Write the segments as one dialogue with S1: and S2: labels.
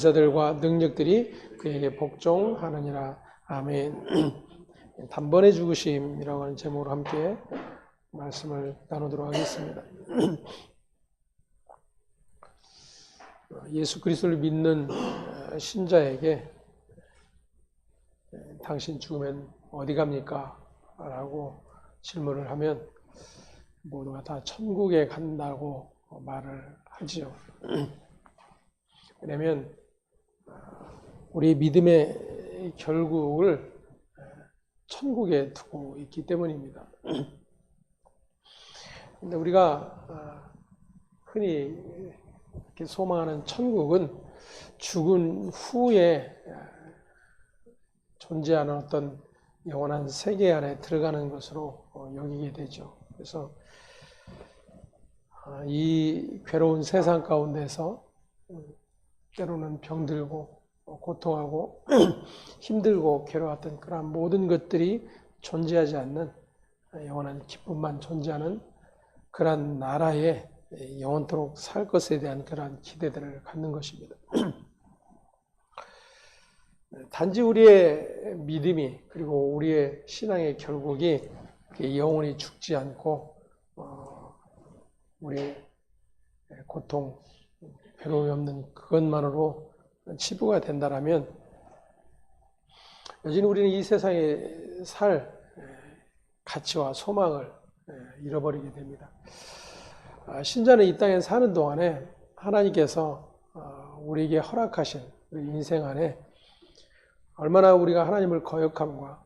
S1: 자들과 능력들이 그에게 복종하느니라. 아멘. 단번에 죽으심이라고 하는 제목으로 함께 말씀을 나누도록 하겠습니다. 예수 그리스도를 믿는 신자에게 당신 죽으면 어디 갑니까? 라고 질문을 하면 모두가 다 천국에 간다고 말을 하지요. 왜냐하면 우리 믿음의 결국을 천국에 두고 있기 때문입니다. 근데 우리가 흔히 이렇게 소망하는 천국은 죽은 후에 존재하는 어떤 영원한 세계 안에 들어가는 것으로 여기게 되죠. 그래서 이 괴로운 세상 가운데서 때로는 병들고 고통하고 힘들고 괴로웠던 그런 모든 것들이 존재하지 않는 영원한 기쁨만 존재하는 그런 나라에 영원토록 살 것에 대한 그러한 기대들을 갖는 것입니다. 단지 우리의 믿음이 그리고 우리의 신앙의 결국이 영원히 죽지 않고 우리의 고통, 괴로움이 없는 그것만으로 치부가 된다라면 여전히 우리는 이 세상에 살 가치와 소망을 잃어버리게 됩니다. 신자는 이 땅에 사는 동안에 하나님께서 우리에게 허락하신 우리 인생 안에 얼마나 우리가 하나님을 거역함과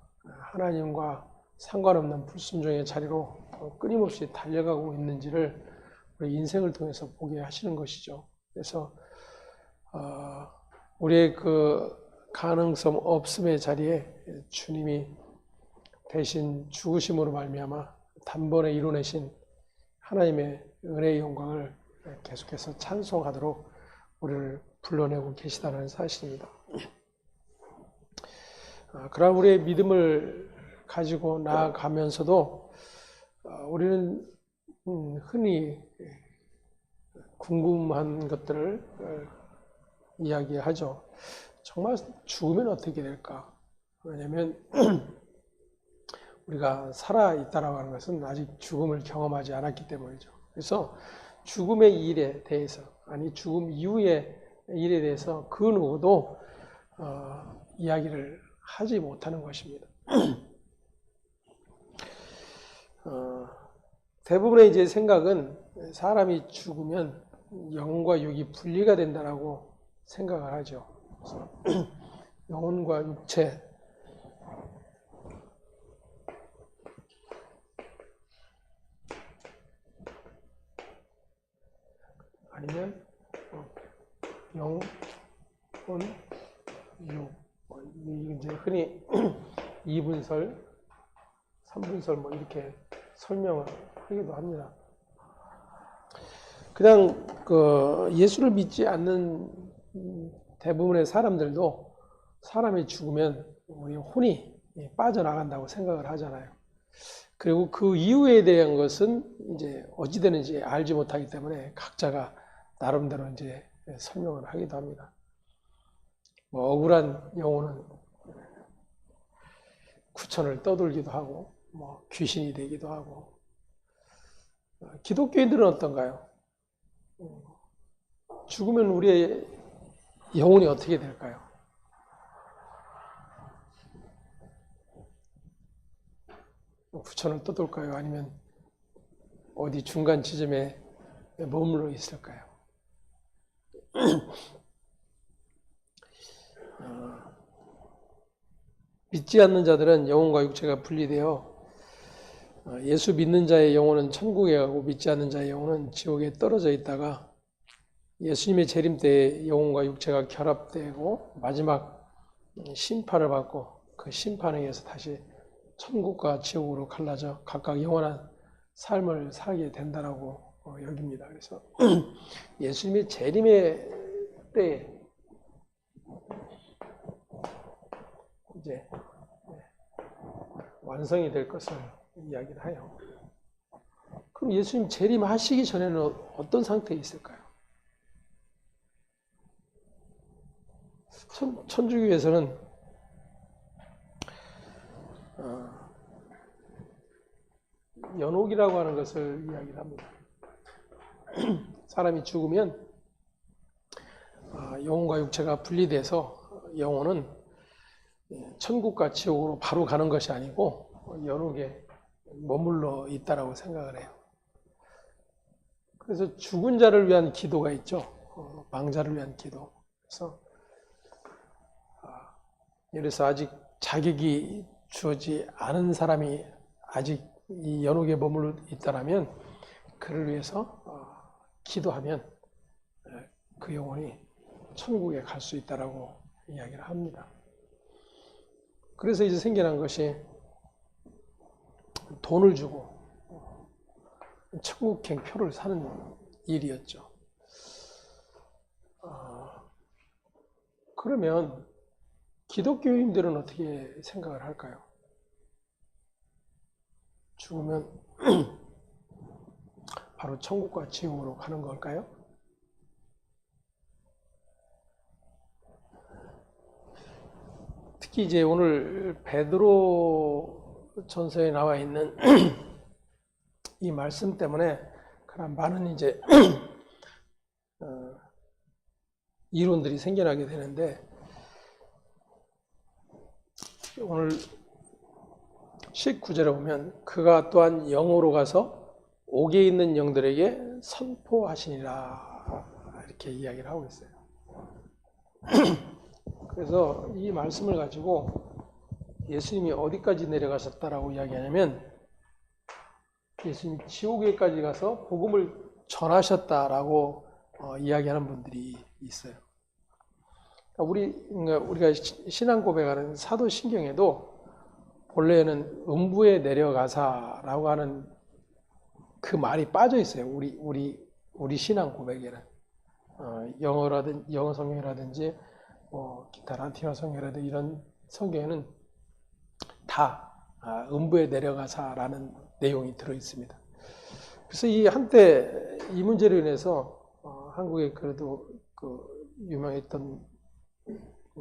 S1: 하나님과 상관없는 불순종의 자리로 끊임없이 달려가고 있는지를 우리 인생을 통해서 보게 하시는 것이죠. 그래서 우리의 그 가능성 없음의 자리에 주님이 대신 죽으심으로 말미암아 단번에 이루내신 하나님의 은혜의 영광을 계속해서 찬송하도록 우리를 불러내고 계시다는 사실입니다. 그러나 우리의 믿음을 가지고 나아가면서도 우리는 흔히 궁금한 것들을 이야기하죠. 정말 죽으면 어떻게 될까? 왜냐하면 우리가 살아있다라고 하는 것은 아직 죽음을 경험하지 않았기 때문이죠. 그래서 죽음의 일에 대해서, 아니 죽음 이후의 일에 대해서 그 누구도 이야기를 하지 못하는 것입니다. 대부분의 이제 생각은 사람이 죽으면 영혼과 육이 분리가 된다라고 생각을 하죠. 그래서 영혼과 육체, 아니면 영혼, 육, 이제 흔히 2분설, 3분설 뭐 이렇게 설명을 하기도 합니다. 그냥 그 예수를 믿지 않는 대부분의 사람들도 사람이 죽으면 우리 혼이 빠져나간다고 생각을 하잖아요. 그리고 그 이유에 대한 것은 이제 어찌 되는지 알지 못하기 때문에 각자가 나름대로 이제 설명을 하기도 합니다. 뭐 억울한 영혼은 구천을 떠돌기도 하고, 뭐 귀신이 되기도 하고. 기독교인들은 어떤가요? 죽으면 우리의 영혼이 어떻게 될까요? 구천을 떠돌까요? 아니면 어디 중간 지점에 머물러 있을까요? 믿지 않는 자들은 영혼과 육체가 분리되어 예수 믿는 자의 영혼은 천국에 가고 믿지 않는 자의 영혼은 지옥에 떨어져 있다가 예수님의 재림 때에 영혼과 육체가 결합되고 마지막 심판을 받고 그 심판에 의해서 다시 천국과 지옥으로 갈라져 각각 영원한 삶을 살게 된다라고 여깁니다. 그래서 예수님의 재림의 때에 이제 완성이 될 것을 이야기를 해요. 그럼 예수님 재림하시기 전에는 어떤 상태에 있을까요? 천주교에서는 연옥이라고 하는 것을 이야기를 합니다. 사람이 죽으면 영혼과 육체가 분리돼서 영혼은 천국과 지옥으로 바로 가는 것이 아니고 연옥에 머물러 있다라고 생각을 해요. 그래서 죽은 자를 위한 기도가 있죠. 망자를 위한 기도. 그래서 아직 자격이 주어지 않은 사람이 아직 이 연옥에 머물러 있다라면 그를 위해서 기도하면 그 영혼이 천국에 갈 수 있다라고 이야기를 합니다. 그래서 이제 생겨난 것이 돈을 주고 천국행 표를 사는 일이었죠. 그러면 기독교인들은 어떻게 생각을 할까요? 죽으면 바로 천국과 지옥으로 가는 걸까요? 특히 이제 오늘 베드로 전서에 나와 있는 이 말씀 때문에 그런 많은 이제 이론들이 생겨나게 되는데, 오늘 19절에 보면 그가 또한 영으로 가서 옥에 있는 영들에게 선포하시니라 이렇게 이야기를 하고 있어요. 그래서 이 말씀을 가지고 예수님이 어디까지 내려가셨다라고 이야기하냐면 예수님이 지옥에까지 가서 복음을 전하셨다라고 이야기하는 분들이 있어요. 우리가 신앙 고백하는 사도신경에도 본래는 음부에 내려가사라고 하는 그 말이 빠져 있어요. 우리 신앙 고백에는 영어 성경이라든지 기타 라틴어 성경이라든지 이런 성경에는 다 음부에 내려가사라는 내용이 들어 있습니다. 그래서 이 한때 이 문제로 인해서 한국에 그래도 유명했던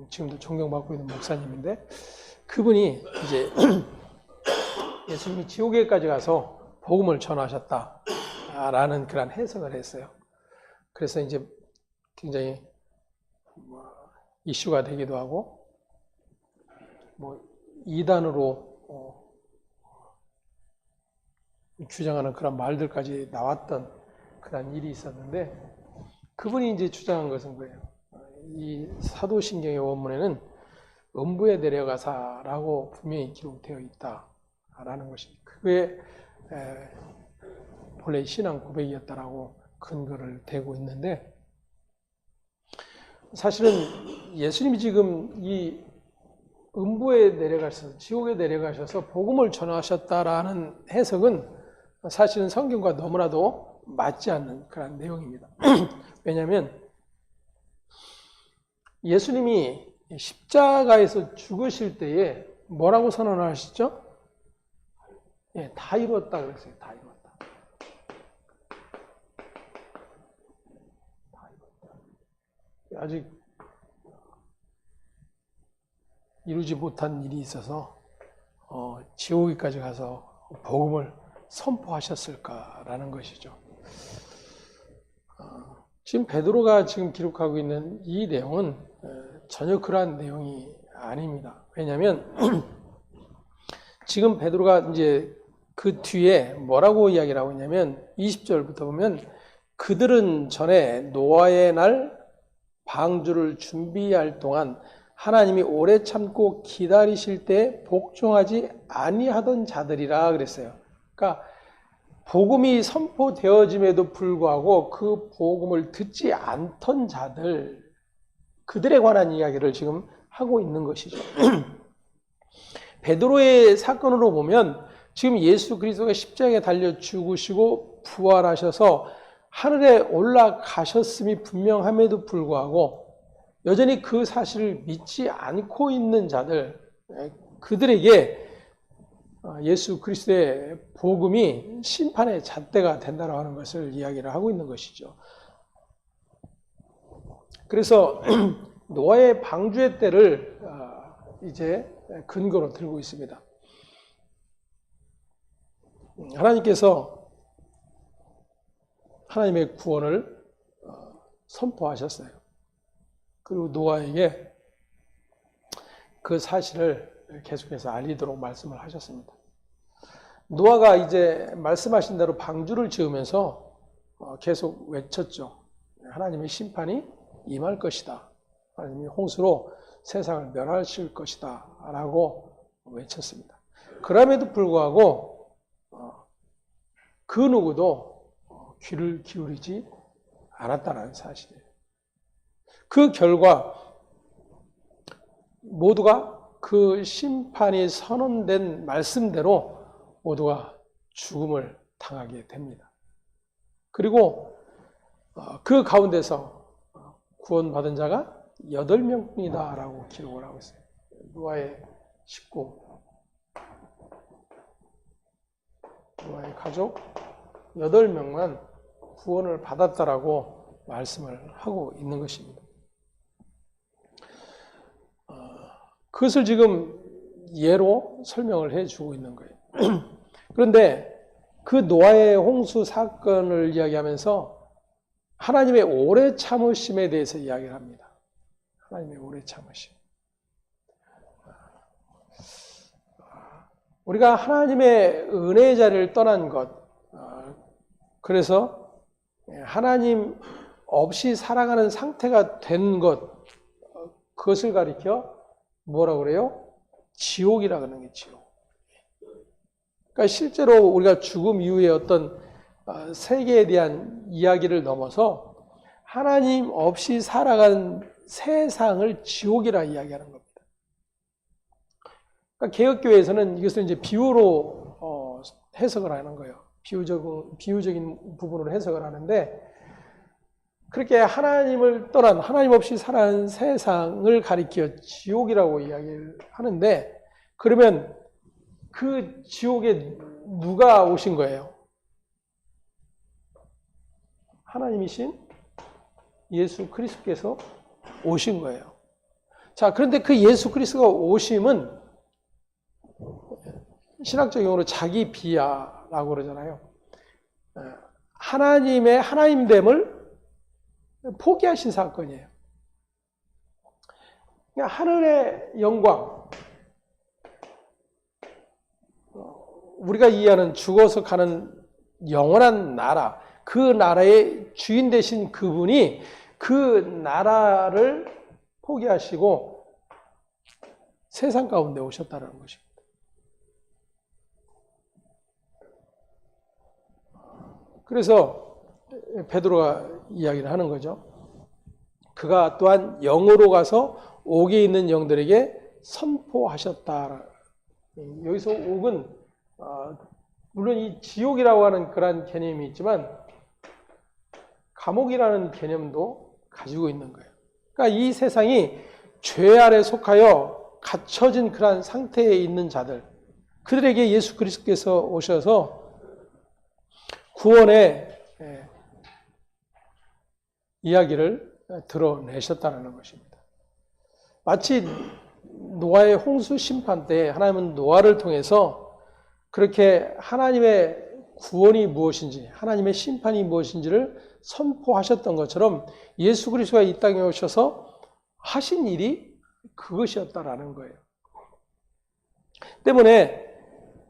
S1: 지금도 존경받고 있는 목사님인데, 그분이 이제 예수님이 지옥에까지 가서 복음을 전하셨다라는 그런 해석을 했어요. 그래서 이제 굉장히 이슈가 되기도 하고 이단으로 주장하는 그런 말들까지 나왔던 그런 일이 있었는데, 그분이 이제 주장한 것은 뭐예요? 이 사도신경의 원문에는 음부에 내려가사라고 분명히 기록되어 있다라는 것이 그게 본래 신앙 고백이었다라고 근거를 대고 있는데, 사실은 예수님이 지금 이 음부에 내려가셔서 지옥에 내려가셔서 복음을 전하셨다라는 해석은 사실은 성경과 너무나도 맞지 않는 그런 내용입니다. 왜냐하면 예수님이 십자가에서 죽으실 때에 뭐라고 선언을 하시죠? 다 이루었다 그랬어요. 다 이루었다. 다 이루었다. 아직 이루지 못한 일이 있어서 지옥에까지 가서 복음을 선포하셨을까라는 것이죠. 지금 베드로가 지금 기록하고 있는 이 내용은 전혀 그러한 내용이 아닙니다. 왜냐하면 지금 베드로가 이제 그 뒤에 뭐라고 이야기를 하고 있냐면 20절부터 보면 그들은 전에 노아의 날 방주를 준비할 동안 하나님이 오래 참고 기다리실 때 복종하지 아니하던 자들이라 그랬어요. 그러니까 복음이 선포되어짐에도 불구하고 그 복음을 듣지 않던 자들, 그들에 관한 이야기를 지금 하고 있는 것이죠. 베드로의 사건으로 보면 지금 예수 그리스도가 십자가에 달려 죽으시고 부활하셔서 하늘에 올라가셨음이 분명함에도 불구하고 여전히 그 사실을 믿지 않고 있는 자들, 그들에게 예수 그리스도의 복음이 심판의 잣대가 된다고 하는 것을 이야기를 하고 있는 것이죠. 그래서 노아의 방주의 때를 이제 근거로 들고 있습니다. 하나님께서 하나님의 구원을 선포하셨어요. 그리고 노아에게 그 사실을 계속해서 알리도록 말씀을 하셨습니다. 노아가 이제 말씀하신 대로 방주를 지으면서 계속 외쳤죠. 하나님의 심판이 임할 것이다. 하나님이 홍수로 세상을 멸하실 것이다. 라고 외쳤습니다. 그럼에도 불구하고 그 누구도 귀를 기울이지 않았다는 사실이에요. 그 결과 모두가 그 심판이 선언된 말씀대로 모두가 죽음을 당하게 됩니다. 그리고 그 가운데서 구원받은 자가 8명뿐이다 라고 기록을 하고 있어요. 노아의 식구, 노아의 가족 8명만 구원을 받았다라고 말씀을 하고 있는 것입니다. 그것을 지금 예로 설명을 해주고 있는 거예요. 그런데 그 노아의 홍수 사건을 이야기하면서 하나님의 오래 참으심에 대해서 이야기를 합니다. 하나님의 오래 참으심. 우리가 하나님의 은혜의 자리를 떠난 것, 그래서 하나님 없이 살아가는 상태가 된 것, 그것을 가리켜 뭐라고 그래요? 지옥이라 그러는 게 지옥. 그러니까 실제로 우리가 죽음 이후에 어떤 세계에 대한 이야기를 넘어서 하나님 없이 살아가는 세상을 지옥이라 이야기하는 겁니다. 그러니까 개혁교회에서는 이것을 이제 비유로 해석을 하는 거예요. 비유적인 부분으로 해석을 하는데, 그렇게 하나님을 떠난, 하나님 없이 살아가는 세상을 가리켜 지옥이라고 이야기를 하는데, 그러면 그 지옥에 누가 오신 거예요? 하나님이신 예수 그리스도께서 오신 거예요. 자, 그런데 그 예수 그리스도가 오심은 신학적 용어로 자기 비하라고 그러잖아요. 하나님의 하나님됨을 포기하신 사건이에요. 그러니까 하늘의 영광, 우리가 이해하는 죽어서 가는 영원한 나라, 그 나라의 주인 되신 그분이 그 나라를 포기하시고 세상 가운데 오셨다는 것입니다. 그래서 베드로가 이야기를 하는 거죠. 그가 또한 영으로 가서 옥에 있는 영들에게 선포하셨다. 여기서 옥은 물론 이 지옥이라고 하는 그런 개념이 있지만 감옥이라는 개념도 가지고 있는 거예요. 그러니까 이 세상이 죄 아래 속하여 갇혀진 그런 상태에 있는 자들, 그들에게 예수 그리스도께서 오셔서 구원의 이야기를 드러내셨다는 것입니다. 마치 노아의 홍수 심판 때 하나님은 노아를 통해서 그렇게 하나님의 구원이 무엇인지, 하나님의 심판이 무엇인지를 선포하셨던 것처럼 예수 그리스도가 이 땅에 오셔서 하신 일이 그것이었다라는 거예요. 때문에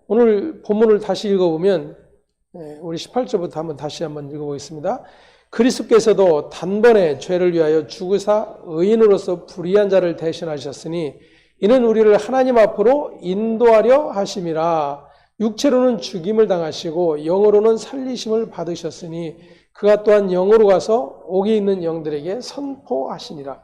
S1: 오늘 본문을 다시 읽어보면 우리 18절부터 다시 한번 읽어보겠습니다. 그리스도께서도 단번에 죄를 위하여 죽으사 의인으로서 불의한 자를 대신하셨으니 이는 우리를 하나님 앞으로 인도하려 하심이라. 육체로는 죽임을 당하시고 영으로는 살리심을 받으셨으니 그가 또한 영으로 가서 옥에 있는 영들에게 선포하시니라.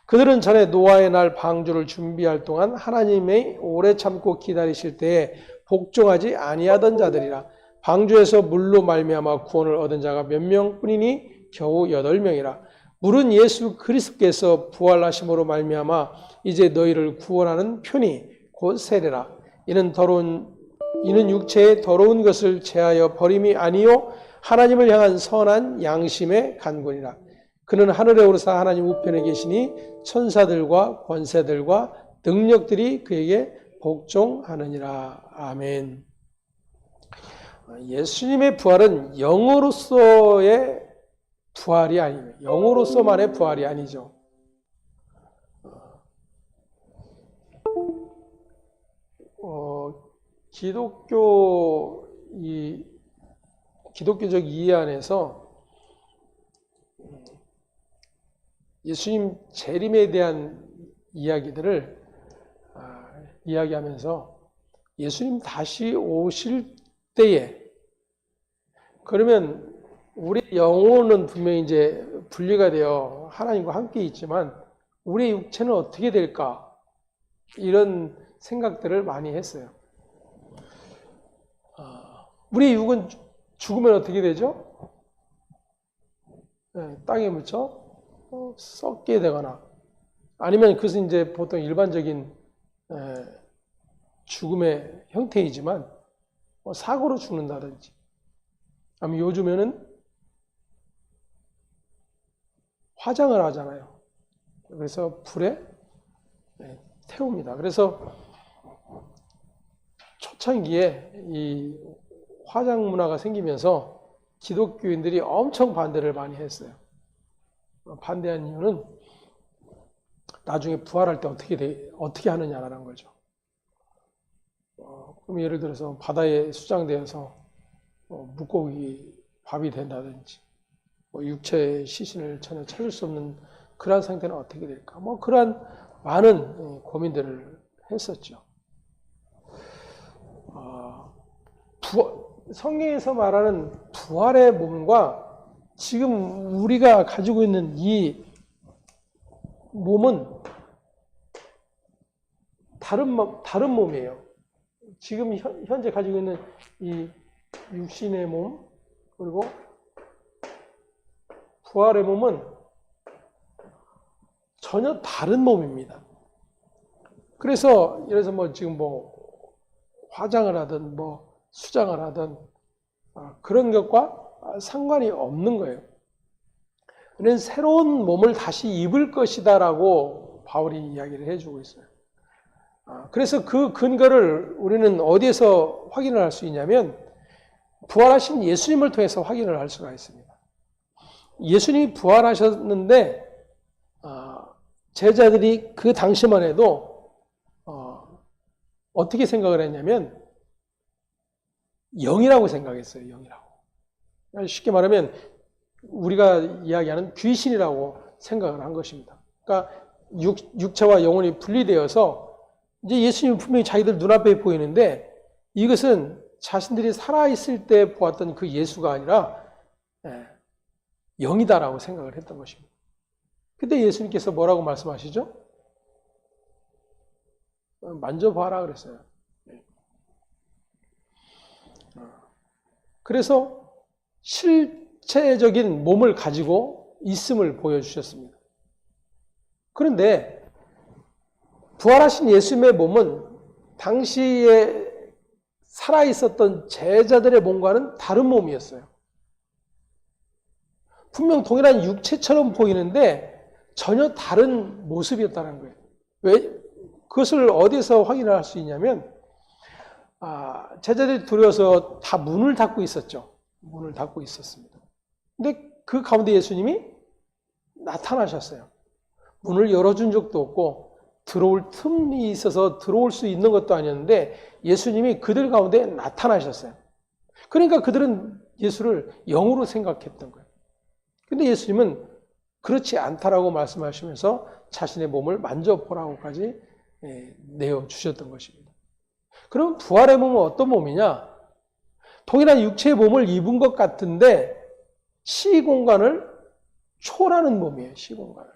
S1: 그들은 전에 노아의 날 방주를 준비할 동안 하나님의 오래 참고 기다리실 때에 복종하지 아니하던 자들이라. 방주에서 물로 말미암아 구원을 얻은 자가 몇 명뿐이니 겨우 8명이라. 물은 예수 그리스도께서 부활하심으로 말미암아 이제 너희를 구원하는 표니 곧 세례라. 이는 육체의 더러운 것을 제하여 버림이 아니요 하나님을 향한 선한 양심의 간군이라. 그는 하늘에 오르사 하나님 우편에 계시니 천사들과 권세들과 능력들이 그에게 복종하느니라. 아멘. 예수님의 부활은 영으로서의 부활이 아니에요. 영으로서만의 부활이 아니죠. 기독교적 이해 안에서 예수님 재림에 대한 이야기들을 이야기하면서 예수님 다시 오실 때에 그러면 우리 영혼은 분명히 이제 분리가 되어 하나님과 함께 있지만 우리의 육체는 어떻게 될까? 이런 생각들을 많이 했어요. 우리의 육은 죽으면 어떻게 되죠? 땅에 묻혀 썩게 되거나 아니면 그것은 이제 보통 일반적인 죽음의 형태이지만 사고로 죽는다든지 아니면 요즘에는 화장을 하잖아요. 그래서 불에 태웁니다. 그래서 초창기에 이 화장 문화가 생기면서 기독교인들이 엄청 반대를 많이 했어요. 반대한 이유는 나중에 부활할 때 어떻게 하느냐라는 거죠. 그럼 예를 들어서 바다에 수장되어서 물고기 밥이 된다든지 육체의 시신을 전혀 찾을 수 없는 그러한 상태는 어떻게 될까? 그러한 많은 고민들을 했었죠. 성경에서 말하는 부활의 몸과 지금 우리가 가지고 있는 이 몸은 다른 몸이에요. 지금 현재 가지고 있는 이 육신의 몸 그리고 부활의 몸은 전혀 다른 몸입니다. 그래서 예를 들어서 지금 화장을 하든 수장을 하든 그런 것과 상관이 없는 거예요. 우리는 새로운 몸을 다시 입을 것이다라고 바울이 이야기를 해주고 있어요. 그래서 그 근거를 우리는 어디에서 확인을 할 수 있냐면 부활하신 예수님을 통해서 확인을 할 수가 있습니다. 예수님이 부활하셨는데 제자들이 그 당시만 해도 어떻게 생각을 했냐면 영이라고 생각했어요. 영이라고. 쉽게 말하면 우리가 이야기하는 귀신이라고 생각을 한 것입니다. 그러니까 육체와 영혼이 분리되어서 이제 예수님이 분명히 자기들 눈앞에 보이는데 이것은 자신들이 살아있을 때 보았던 그 예수가 아니라 영이다라고 생각을 했던 것입니다. 그때 예수님께서 뭐라고 말씀하시죠? 만져봐라 그랬어요. 그래서 실체적인 몸을 가지고 있음을 보여주셨습니다. 그런데 부활하신 예수님의 몸은 당시에 살아있었던 제자들의 몸과는 다른 몸이었어요. 분명 동일한 육체처럼 보이는데 전혀 다른 모습이었다는 거예요. 왜? 그것을 어디서 확인을 할 수 있냐면 제자들이 두려워서 다 문을 닫고 있었죠. 문을 닫고 있었습니다. 근데 그 가운데 예수님이 나타나셨어요. 문을 열어준 적도 없고 들어올 틈이 있어서 들어올 수 있는 것도 아니었는데 예수님이 그들 가운데 나타나셨어요. 그러니까 그들은 예수를 영으로 생각했던 거예요. 근데 예수님은 그렇지 않다라고 말씀하시면서 자신의 몸을 만져보라고까지 내어주셨던 것입니다. 그럼 부활의 몸은 어떤 몸이냐? 동일한 육체의 몸을 입은 것 같은데 시공간을 초월하는 몸이에요. 시공간을.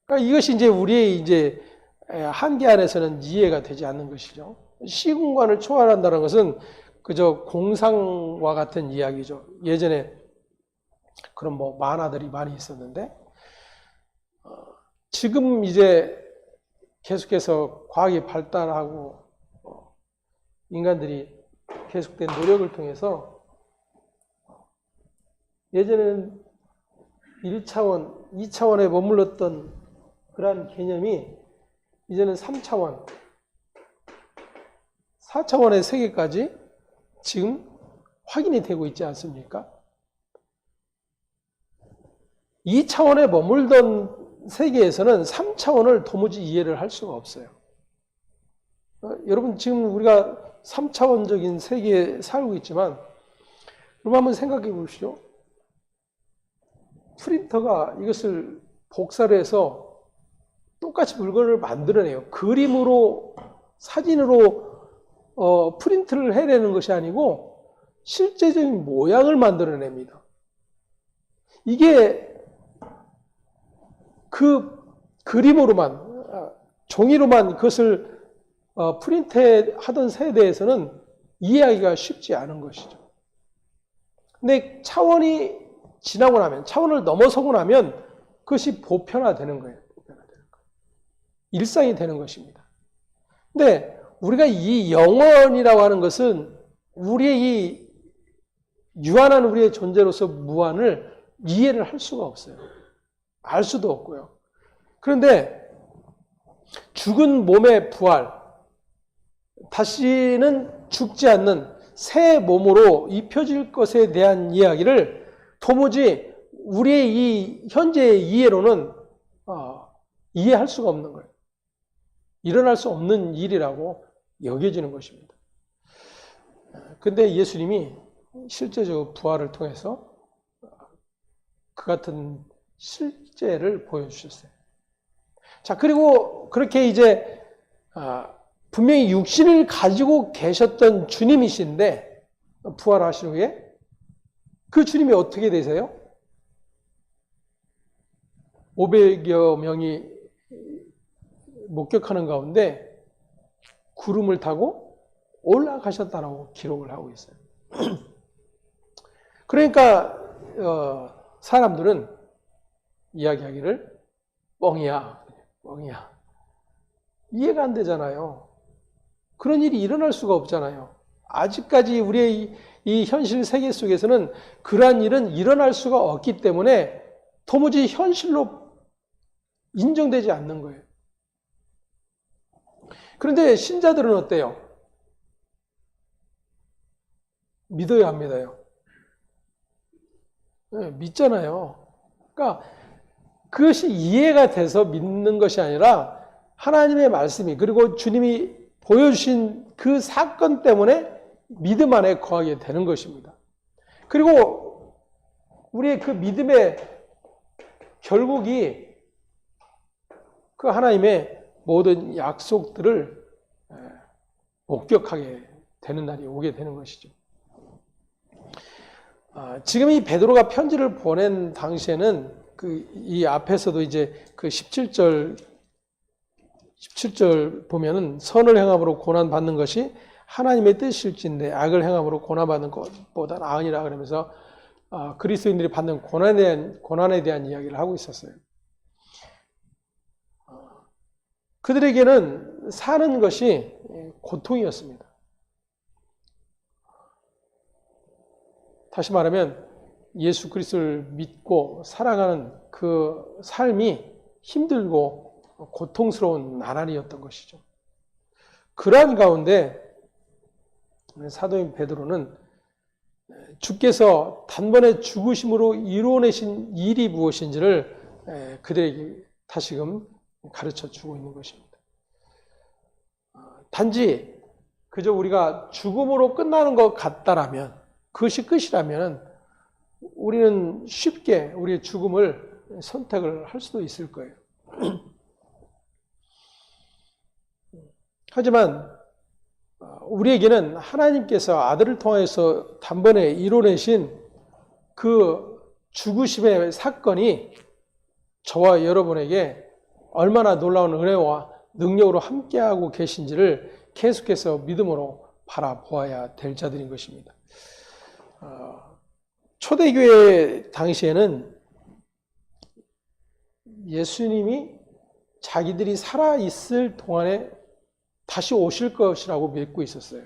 S1: 그러니까 이것이 이제 우리의 한계 안에서는 이해가 되지 않는 것이죠. 시공간을 초월한다는 것은 그저 공상과 같은 이야기죠. 예전에 그런 만화들이 많이 있었는데 지금 이제 계속해서 과학이 발달하고 인간들이 계속된 노력을 통해서 예전에는 1차원, 2차원에 머물렀던 그러한 개념이 이제는 3차원, 4차원의 세계까지 지금 확인이 되고 있지 않습니까? 2차원에 머물던 세계에서는 3차원을 도무지 이해를 할 수가 없어요. 여러분 지금 우리가 3차원적인 세계에 살고 있지만 여러분 한번 생각해 보십시오. 프린터가 이것을 복사를 해서 똑같이 물건을 만들어내요. 그림으로 사진으로 프린트를 해내는 것이 아니고 실제적인 모양을 만들어냅니다. 이게 그 그림으로만 종이로만 그것을 프린트하던 세대에서는 이해하기가 쉽지 않은 것이죠. 근데 차원이 지나고 나면, 차원을 넘어서고 나면 그것이 보편화되는 거예요. 일상이 되는 것입니다. 근데 우리가 이 영원이라고 하는 것은 우리의 이 유한한 우리의 존재로서 무한을 이해를 할 수가 없어요. 알 수도 없고요. 그런데 죽은 몸의 부활, 다시는 죽지 않는 새 몸으로 입혀질 것에 대한 이야기를 도무지 우리의 이 현재의 이해로는 이해할 수가 없는 거예요. 일어날 수 없는 일이라고 여겨지는 것입니다. 근데 예수님이 실제적으로 부활을 통해서 그 같은 실제를 보여주셨어요. 자, 그리고 그렇게 이제 분명히 육신을 가지고 계셨던 주님이신데 부활하신 후에 그 주님이 어떻게 되세요? 500여 명이 목격하는 가운데 구름을 타고 올라가셨다라고 기록을 하고 있어요. 그러니까 사람들은 이야기하기를 뻥이야. 이해가 안 되잖아요. 그런 일이 일어날 수가 없잖아요. 아직까지 우리의 이 현실 세계 속에서는 그러한 일은 일어날 수가 없기 때문에 도무지 현실로 인정되지 않는 거예요. 그런데 신자들은 어때요? 믿어요, 안 믿어요? 네, 믿잖아요. 그러니까 그것이 이해가 돼서 믿는 것이 아니라 하나님의 말씀이 그리고 주님이 보여주신 그 사건 때문에 믿음 안에 거하게 되는 것입니다. 그리고 우리의 그 믿음의 결국이 그 하나님의 모든 약속들을 목격하게 되는 날이 오게 되는 것이죠. 지금 이 베드로가 편지를 보낸 당시에는 이 앞에서도 이제 그 17절 보면은 선을 행함으로 고난 받는 것이 하나님의 뜻일진데 악을 행함으로 고난 받는 것보다 나으니라 그러면서 그리스도인들이 받는 고난에 대한 이야기를 하고 있었어요. 그들에게는 사는 것이 고통이었습니다. 다시 말하면 예수 그리스도를 믿고 살아가는 그 삶이 힘들고 고통스러운 나날이었던 것이죠. 그러한 가운데 사도인 베드로는 주께서 단번에 죽으심으로 이루어내신 일이 무엇인지를 그들에게 다시금 가르쳐 주고 있는 것입니다. 단지 그저 우리가 죽음으로 끝나는 것 같다라면, 그것이 끝이라면 우리는 쉽게 우리의 죽음을 선택을 할 수도 있을 거예요. 하지만 우리에게는 하나님께서 아들을 통해서 단번에 이뤄내신 그 죽으심의 사건이 저와 여러분에게 얼마나 놀라운 은혜와 능력으로 함께하고 계신지를 계속해서 믿음으로 바라보아야 될 자들인 것입니다. 초대교회 당시에는 예수님이 자기들이 살아있을 동안에 다시 오실 것이라고 믿고 있었어요.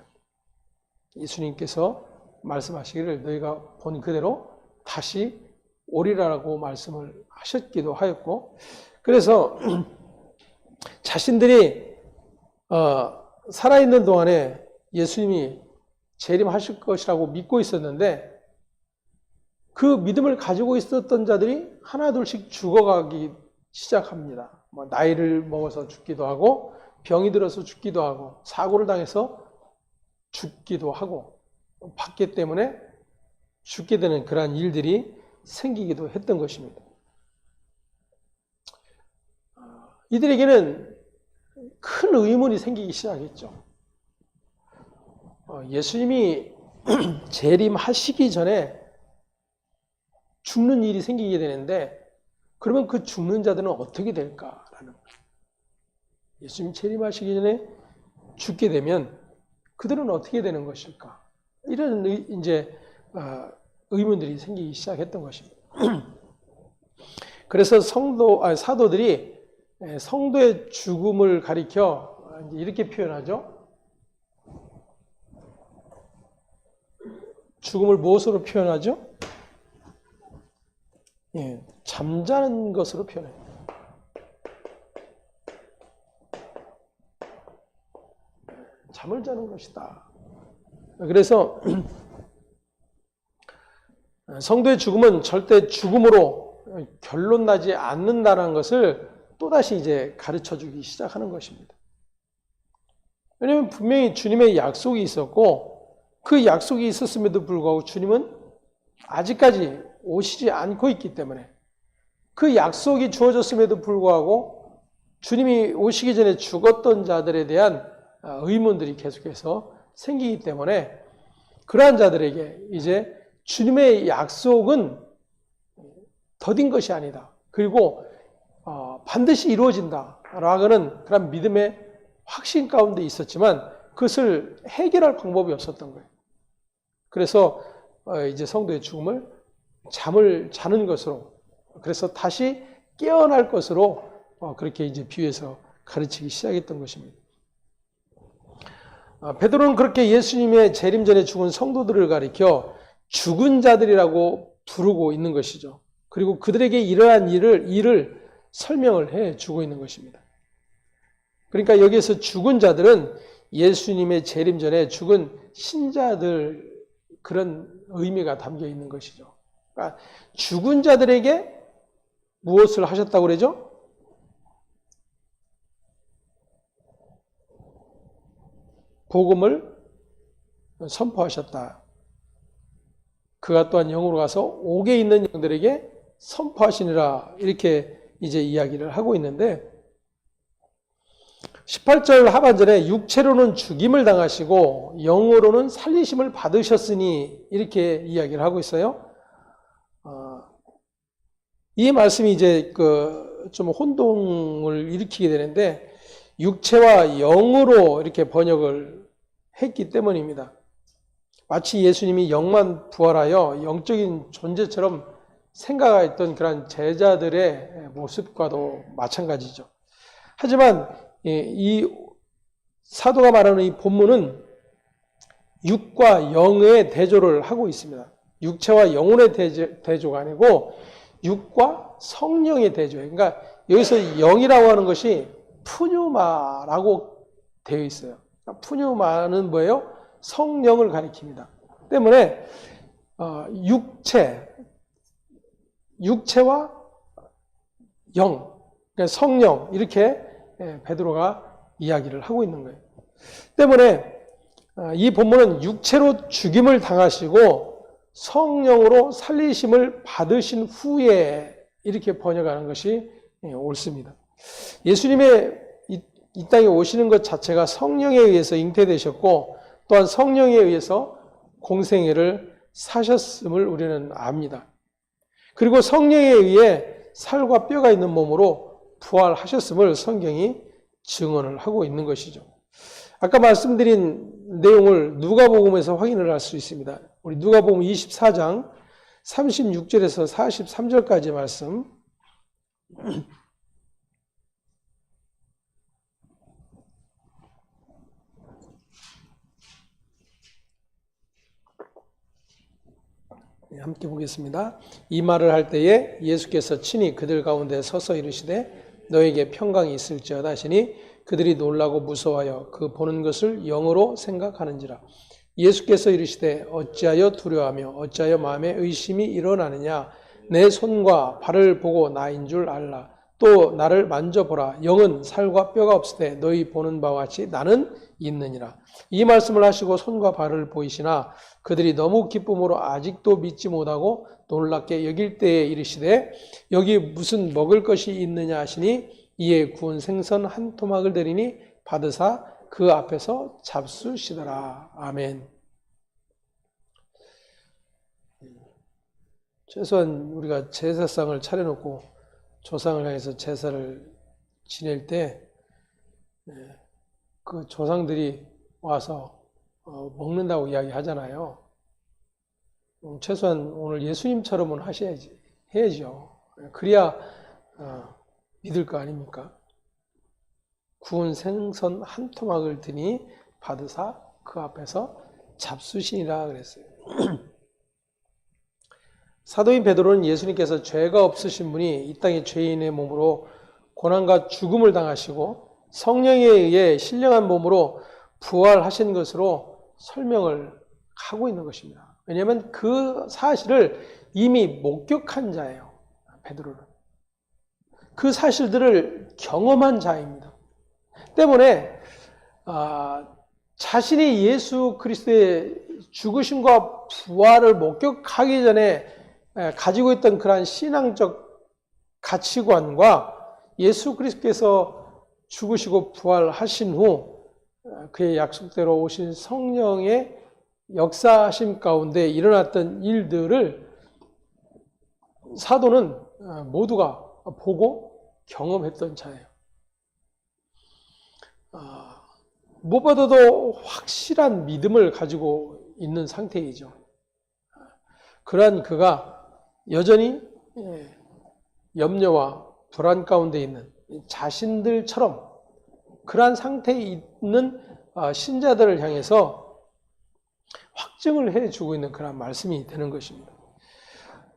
S1: 예수님께서 말씀하시기를 너희가 본 그대로 다시 오리라고 말씀을 하셨기도 하였고, 그래서 자신들이 살아있는 동안에 예수님이 재림하실 것이라고 믿고 있었는데, 그 믿음을 가지고 있었던 자들이 하나둘씩 죽어가기 시작합니다. 나이를 먹어서 죽기도 하고, 병이 들어서 죽기도 하고, 사고를 당해서 죽기도 하고, 받기 때문에 죽게 되는 그러한 일들이 생기기도 했던 것입니다. 이들에게는 큰 의문이 생기기 시작했죠. 예수님이 재림하시기 전에 죽는 일이 생기게 되는데, 그러면 그 죽는 자들은 어떻게 될까라는 거예요. 예수님 재림하시기 전에 죽게 되면 그들은 어떻게 되는 것일까? 이런 이제 의문들이 생기기 시작했던 것입니다. 그래서 사도들이 성도의 죽음을 가리켜 이렇게 표현하죠. 죽음을 무엇으로 표현하죠? 잠자는 것으로 표현해요. 잠을 자는 것이다. 그래서 성도의 죽음은 절대 죽음으로 결론 나지 않는다는 것을 또다시 이제 가르쳐 주기 시작하는 것입니다. 왜냐하면 분명히 주님의 약속이 있었고, 그 약속이 있었음에도 불구하고 주님은 아직까지 오시지 않고 있기 때문에, 그 약속이 주어졌음에도 불구하고 주님이 오시기 전에 죽었던 자들에 대한 의문들이 계속해서 생기기 때문에, 그러한 자들에게 이제 주님의 약속은 더딘 것이 아니다. 그리고 반드시 이루어진다라는 그런 믿음의 확신 가운데 있었지만 그것을 해결할 방법이 없었던 거예요. 그래서 이제 성도의 죽음을 잠을 자는 것으로, 그래서 다시 깨어날 것으로 그렇게 이제 비유해서 가르치기 시작했던 것입니다. 베드로는 그렇게 예수님의 재림 전에 죽은 성도들을 가리켜 죽은 자들이라고 부르고 있는 것이죠. 그리고 그들에게 이러한 일을 설명을 해 주고 있는 것입니다. 그러니까 여기에서 죽은 자들은 예수님의 재림 전에 죽은 신자들, 그런 의미가 담겨 있는 것이죠. 그러니까 죽은 자들에게 무엇을 하셨다고 그러죠? 복음을 선포하셨다. 그가 또한 영으로 가서 옥에 있는 영들에게 선포하시니라, 이렇게 이제 이야기를 하고 있는데, 18절 하반절에 육체로는 죽임을 당하시고 영으로는 살리심을 받으셨으니, 이렇게 이야기를 하고 있어요. 이 말씀이 이제 좀 혼동을 일으키게 되는데, 육체와 영으로 이렇게 번역을 했기 때문입니다. 마치 예수님이 영만 부활하여 영적인 존재처럼 생각했던 그런 제자들의 모습과도 마찬가지죠. 하지만 이 사도가 말하는 이 본문은 육과 영의 대조를 하고 있습니다. 육체와 영혼의 대조가 아니고 육과 성령의 대조예요. 그러니까 여기서 영이라고 하는 것이 푸뉴마라고 되어 있어요. 그러니까 푸뉴마는 뭐예요? 성령을 가리킵니다. 때문에 육체와 영, 그러니까 성령, 이렇게 베드로가 이야기를 하고 있는 거예요. 때문에 이 본문은 육체로 죽임을 당하시고 성령으로 살리심을 받으신 후에, 이렇게 번역하는 것이 옳습니다. 예수님의 이 땅에 오시는 것 자체가 성령에 의해서 잉태되셨고, 또한 성령에 의해서 공생애를 사셨음을 우리는 압니다. 그리고 성령에 의해 살과 뼈가 있는 몸으로 부활하셨음을 성경이 증언을 하고 있는 것이죠. 아까 말씀드린 내용을 누가복음에서 확인을 할 수 있습니다. 우리 누가복음 24장 36절에서 43절까지 말씀. 함께 보겠습니다. 이 말을 할 때에 예수께서 친히 그들 가운데 서서 이르시되 너에게 평강이 있을지어다 하시니 그들이 놀라고 무서워하여 그 보는 것을 영으로 생각하는지라. 예수께서 이르시되 어찌하여 두려워하며 어찌하여 마음에 의심이 일어나느냐. 내 손과 발을 보고 나인 줄 알라. 또 나를 만져보라. 영은 살과 뼈가 없으되 너희 보는 바와 같이 나는 있느니라. 이 말씀을 하시고 손과 발을 보이시나 그들이 너무 기쁨으로 아직도 믿지 못하고 놀랍게 여길 때에 이르시되 여기 무슨 먹을 것이 있느냐 하시니 이에 구운 생선 한 토막을 드리니 받으사 그 앞에서 잡수시더라. 아멘. 최소한 우리가 제사상을 차려놓고 조상을 향해서 제사를 지낼 때 그 조상들이 와서 먹는다고 이야기하잖아요. 최소한 오늘 예수님처럼은 해야죠. 그래야 믿을 거 아닙니까? 구운 생선 한 토막을 드니 받으사 그 앞에서 잡수시니라 그랬어요. 사도인 베드로는 예수님께서 죄가 없으신 분이 이 땅의 죄인의 몸으로 고난과 죽음을 당하시고 성령에 의해 신령한 몸으로 부활하신 것으로 설명을 하고 있는 것입니다. 왜냐하면 그 사실을 이미 목격한 자예요. 베드로는. 그 사실들을 경험한 자입니다. 때문에 자신이 예수 그리스도의 죽으심과 부활을 목격하기 전에 가지고 있던 그러한 신앙적 가치관과 예수 그리스도께서 죽으시고 부활하신 후 그의 약속대로 오신 성령의 역사하심 가운데 일어났던 일들을 사도는 모두가 보고 경험했던 자예요. 무엇보다도 확실한 믿음을 가지고 있는 상태이죠. 그러한 그가 여전히 염려와 불안 가운데 있는 자신들처럼 그러한 상태에 있는 신자들을 향해서 확증을 해주고 있는 그런 말씀이 되는 것입니다.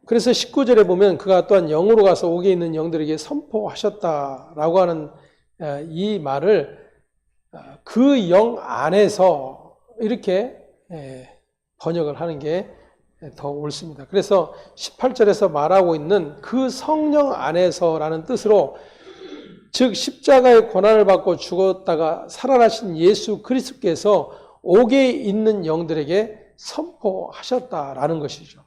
S1: 그래서 19절에 보면 그가 또한 영으로 가서 옥에 있는 영들에게 선포하셨다라고 하는 이 말을 그 영 안에서 이렇게 번역을 하는 게 더 옳습니다. 그래서 18절에서 말하고 있는 그 성령 안에서라는 뜻으로 즉 십자가의 고난을 받고 죽었다가 살아나신 예수 그리스도께서 옥에 있는 영들에게 선포하셨다라는 것이죠.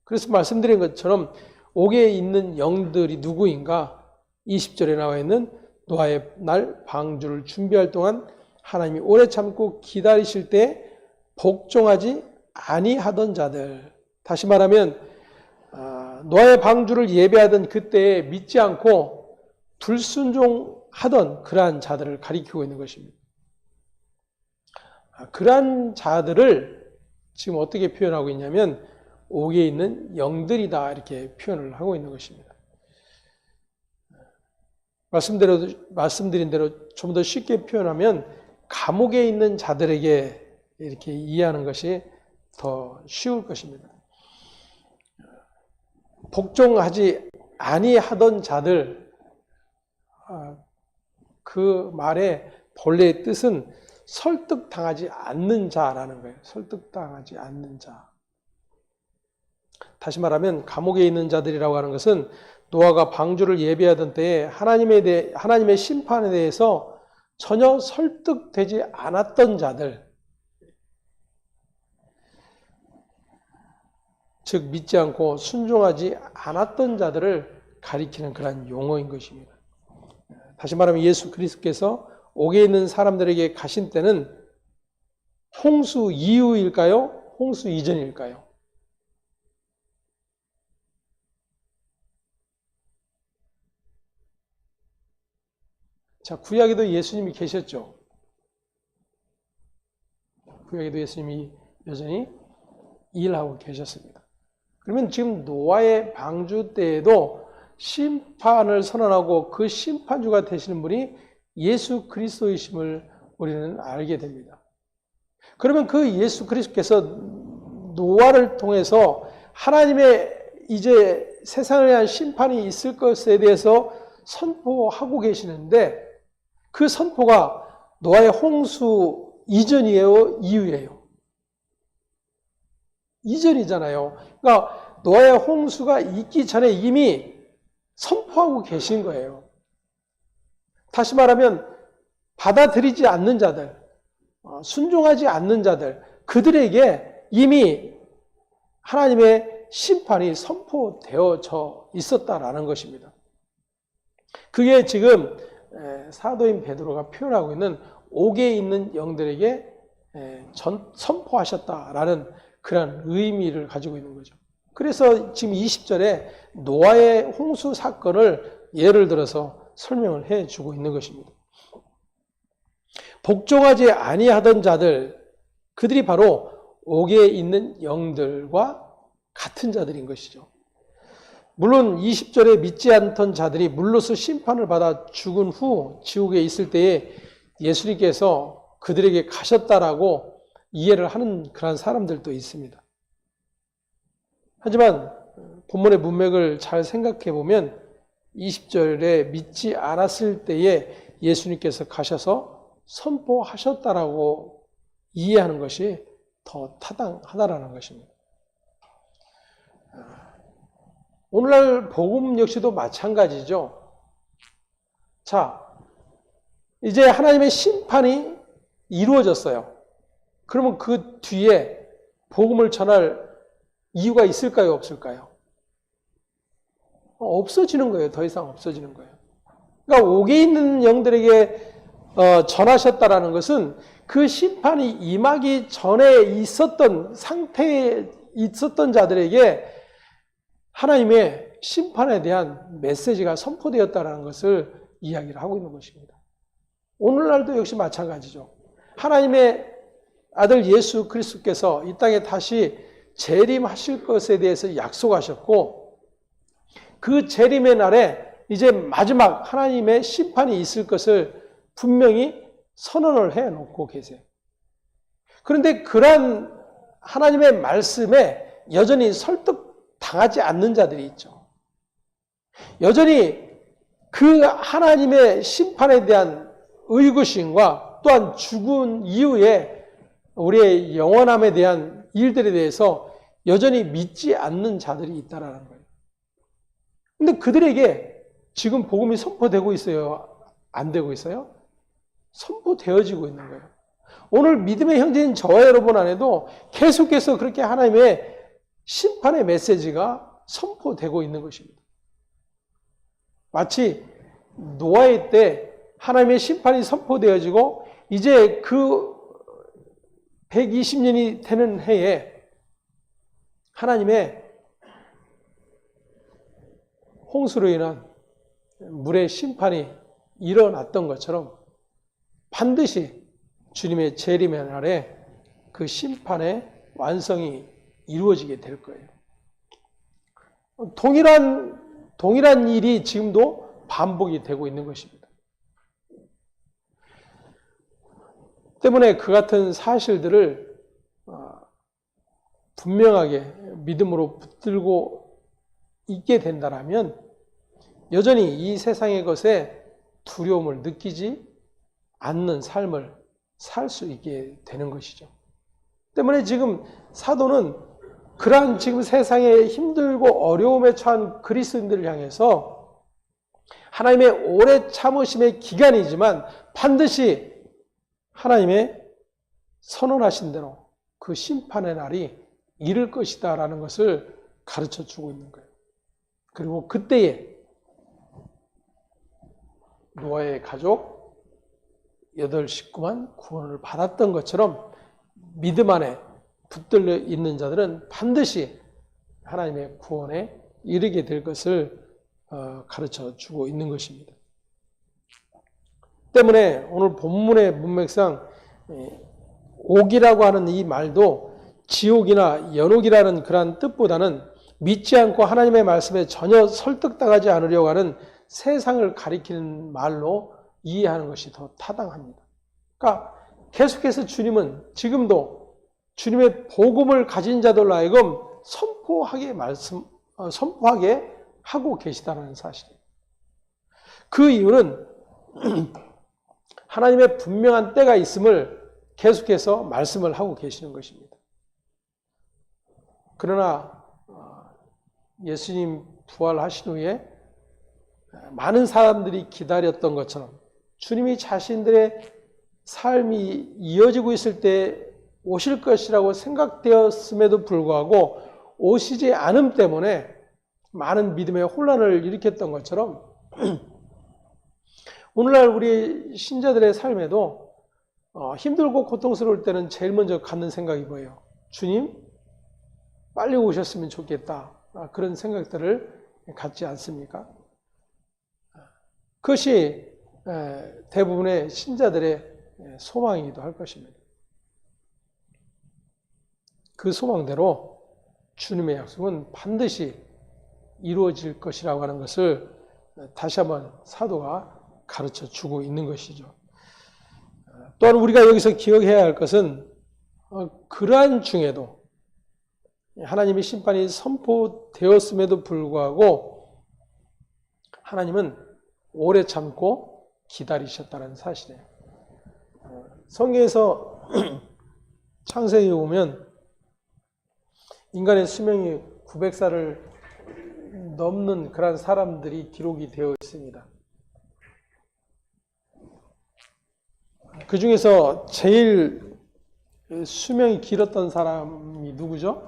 S1: 그래서 말씀드린 것처럼 옥에 있는 영들이 누구인가? 20절에 나와 있는 노아의 날 방주를 준비할 동안 하나님이 오래 참고 기다리실 때 복종하지 아니하던 자들, 다시 말하면 노아의 방주를 예배하던 그때에 믿지 않고 불순종하던 그러한 자들을 가리키고 있는 것입니다. 그러한 자들을 지금 어떻게 표현하고 있냐면 옥에 있는 영들이다 이렇게 표현을 하고 있는 것입니다. 말씀드린 대로 좀 더 쉽게 표현하면 감옥에 있는 자들에게 이렇게 이해하는 것이 더 쉬울 것입니다. 복종하지 아니하던 자들, 그 말의 본래의 뜻은 설득당하지 않는 자라는 거예요. 설득당하지 않는 자. 다시 말하면 감옥에 있는 자들이라고 하는 것은 노아가 방주를 예배하던 때에 하나님의 심판에 대해서 전혀 설득되지 않았던 자들, 즉 믿지 않고 순종하지 않았던 자들을 가리키는 그런 용어인 것입니다. 다시 말하면 예수 그리스도께서 옥에 있는 사람들에게 가신 때는 홍수 이후일까요? 홍수 이전일까요? 자, 구약에도 예수님이 계셨죠. 구약에도 예수님이 여전히 일하고 계셨습니다. 그러면 지금 노아의 방주 때에도 심판을 선언하고 그 심판주가 되시는 분이 예수 그리스도이심을 우리는 알게 됩니다. 그러면 그 예수 그리스도께서 노아를 통해서 하나님의 이제 세상을 향한 심판이 있을 것에 대해서 선포하고 계시는데 그 선포가 노아의 홍수 이전이에요, 이후예요? 이전이잖아요. 그러니까 노아의 홍수가 있기 전에 이미 선포하고 계신 거예요. 다시 말하면 받아들이지 않는 자들, 순종하지 않는 자들, 그들에게 이미 하나님의 심판이 선포되어져 있었다라는 것입니다. 그게 지금 사도인 베드로가 표현하고 있는 옥에 있는 영들에게 선포하셨다라는 그런 의미를 가지고 있는 거죠. 그래서 지금 20절에 노아의 홍수 사건을 예를 들어서 설명을 해주고 있는 것입니다. 복종하지 아니하던 자들, 그들이 바로 옥에 있는 영들과 같은 자들인 것이죠. 물론 20절에 믿지 않던 자들이 물로서 심판을 받아 죽은 후 지옥에 있을 때에 예수님께서 그들에게 가셨다라고 이해를 하는 그런 사람들도 있습니다. 하지만 본문의 문맥을 잘 생각해 보면 20절에 믿지 않았을 때에 예수님께서 가셔서 선포하셨다라고 이해하는 것이 더 타당하다라는 것입니다. 오늘날 복음 역시도 마찬가지죠. 자, 이제 하나님의 심판이 이루어졌어요. 그러면 그 뒤에 복음을 전할 이유가 있을까요, 없을까요? 없어지는 거예요. 더 이상 없어지는 거예요. 그러니까 옥에 있는 영들에게 전하셨다라는 것은 그 심판이 임하기 전에 있었던 상태에 있었던 자들에게 하나님의 심판에 대한 메시지가 선포되었다는 것을 이야기를 하고 있는 것입니다. 오늘날도 역시 마찬가지죠. 하나님의 아들 예수 그리스도께서 이 땅에 다시 재림하실 것에 대해서 약속하셨고 그 재림의 날에 이제 마지막 하나님의 심판이 있을 것을 분명히 선언을 해놓고 계세요. 그런데 그러한 하나님의 말씀에 여전히 설득당하지 않는 자들이 있죠. 여전히 그 하나님의 심판에 대한 의구심과 또한 죽은 이후에 우리의 영원함에 대한 일들에 대해서 여전히 믿지 않는 자들이 있다라는 거예요. 근데 그들에게 지금 복음이 선포되고 있어요? 안 되고 있어요? 선포되어지고 있는 거예요. 오늘 믿음의 형제인 저와 여러분 안에도 계속해서 그렇게 하나님의 심판의 메시지가 선포되고 있는 것입니다. 마치 노아의 때 하나님의 심판이 선포되어지고 이제 그 120년이 되는 해에 하나님의 홍수로 인한 물의 심판이 일어났던 것처럼 반드시 주님의 재림의 날에 그 심판의 완성이 이루어지게 될 거예요. 동일한 일이 지금도 반복이 되고 있는 것입니다. 때문에 그 같은 사실들을 분명하게 믿음으로 붙들고 있게 된다면 여전히 이 세상의 것에 두려움을 느끼지 않는 삶을 살 수 있게 되는 것이죠. 때문에 지금 사도는 그러한 지금 세상에 힘들고 어려움에 처한 그리스도인들을 향해서 하나님의 오래 참으심의 기간이지만 반드시 하나님의 선언하신 대로 그 심판의 날이 이를 것이다 라는 것을 가르쳐 주고 있는 거예요. 그리고 그때에 노아의 가족 8 식구만 구원을 받았던 것처럼 믿음 안에 붙들려 있는 자들은 반드시 하나님의 구원에 이르게 될 것을 가르쳐 주고 있는 것입니다. 때문에 오늘 본문의 문맥상 옥이라고 하는 이 말도 지옥이나 연옥이라는 그러한 뜻보다는 믿지 않고 하나님의 말씀에 전혀 설득당하지 않으려고 하는 세상을 가리키는 말로 이해하는 것이 더 타당합니다. 그러니까 계속해서 주님은 지금도 주님의 복음을 가진 자들로 하여금 선포하게 하고 계시다는 사실이에요. 그 이유는 하나님의 분명한 때가 있음을 계속해서 말씀을 하고 계시는 것입니다. 그러나 예수님 부활하신 후에 많은 사람들이 기다렸던 것처럼 주님이 자신들의 삶이 이어지고 있을 때 오실 것이라고 생각되었음에도 불구하고 오시지 않음 때문에 많은 믿음의 혼란을 일으켰던 것처럼 오늘날 우리 신자들의 삶에도 힘들고 고통스러울 때는 제일 먼저 갖는 생각이 뭐예요? 주님, 빨리 오셨으면 좋겠다. 그런 생각들을 갖지 않습니까? 그것이 대부분의 신자들의 소망이기도 할 것입니다. 그 소망대로 주님의 약속은 반드시 이루어질 것이라고 하는 것을 다시 한번 사도가 가르쳐 주고 있는 것이죠. 또한 우리가 여기서 기억해야 할 것은 그러한 중에도 하나님의 심판이 선포되었음에도 불구하고 하나님은 오래 참고 기다리셨다는 사실이에요. 성경에서 창세기에 보면 인간의 수명이 900살을 넘는 그런 사람들이 기록이 되어 있습니다. 그 중에서 제일 수명이 길었던 사람이 누구죠?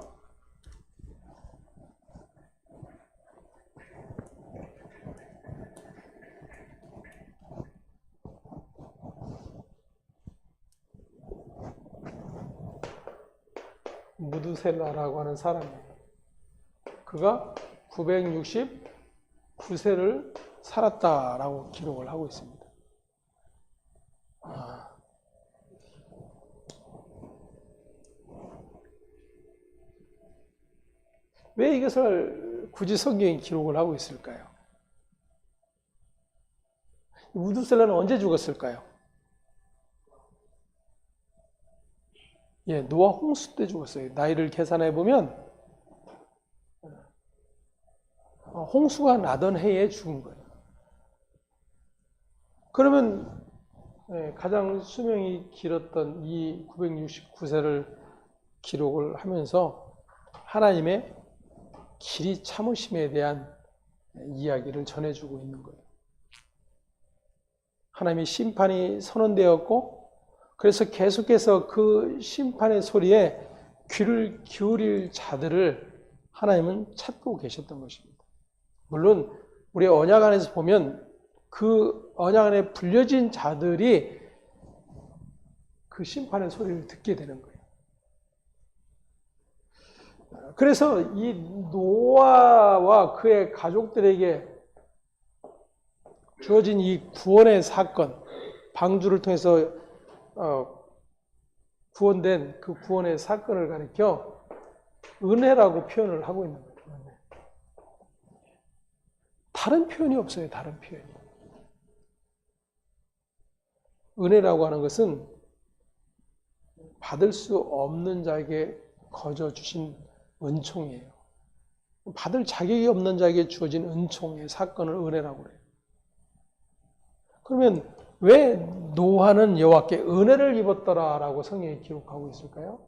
S1: 무두셀라라고 하는 사람이에요. 그가 969세를 살았다라고 기록을 하고 있습니다. 왜 이것을 굳이 성경이 기록을 하고 있을까요? 무두셀라는 언제 죽었을까요? 노아 홍수 때 죽었어요. 나이를 계산해 보면 홍수가 나던 해에 죽은 거예요. 그러면 가장 수명이 길었던 이 969세를 기록을 하면서 하나님의 길이 참으심에 대한 이야기를 전해주고 있는 거예요. 하나님의 심판이 선언되었고 그래서 계속해서 그 심판의 소리에 귀를 기울일 자들을 하나님은 찾고 계셨던 것입니다. 물론 우리 언약 안에서 보면 그 언약 안에 불려진 자들이 그 심판의 소리를 듣게 되는 거예요. 그래서 이 노아와 그의 가족들에게 주어진 이 구원의 사건, 방주를 통해서 구원된 그 구원의 사건을 가리켜 은혜라고 표현을 하고 있는 거예요. 다른 표현이 없어요. 다른 표현이. 은혜라고 하는 것은 받을 수 없는 자에게 거저 주신 은총이에요. 받을 자격이 없는 자에게 주어진 은총의 사건을 은혜라고 그래요. 그러면 왜 노아는 여호와께 은혜를 입었더라라고 성경이 기록하고 있을까요?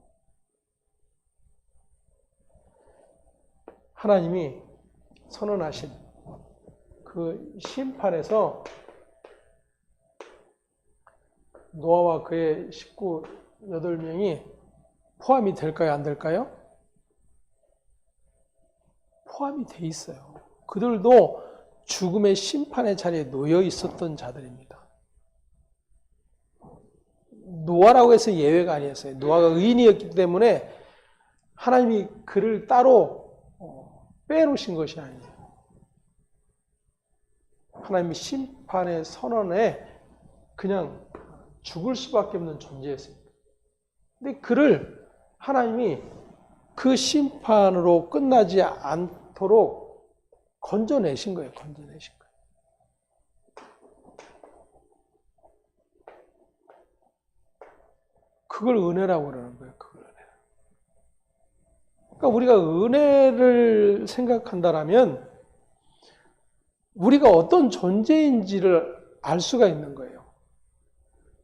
S1: 하나님이 선언하신 그 심판에서 노아와 그의 식구 8명이 포함이 될까요? 안 될까요? 포함이 돼 있어요. 그들도 죽음의 심판의 자리에 놓여 있었던 자들입니다. 노아라고 해서 예외가 아니었어요. 노아가 의인이었기 때문에 하나님이 그를 따로 빼놓으신 것이 아니에요. 하나님의 심판의 선언에 그냥 죽을 수밖에 없는 존재였습니다. 근데 그를 하나님이 그 심판으로 끝나지 않도록 건져내신 거예요. 건져내신 거예요. 그걸 은혜라고 그러는 거예요. 그걸 은혜. 그러니까 우리가 은혜를 생각한다라면 우리가 어떤 존재인지를 알 수가 있는 거예요.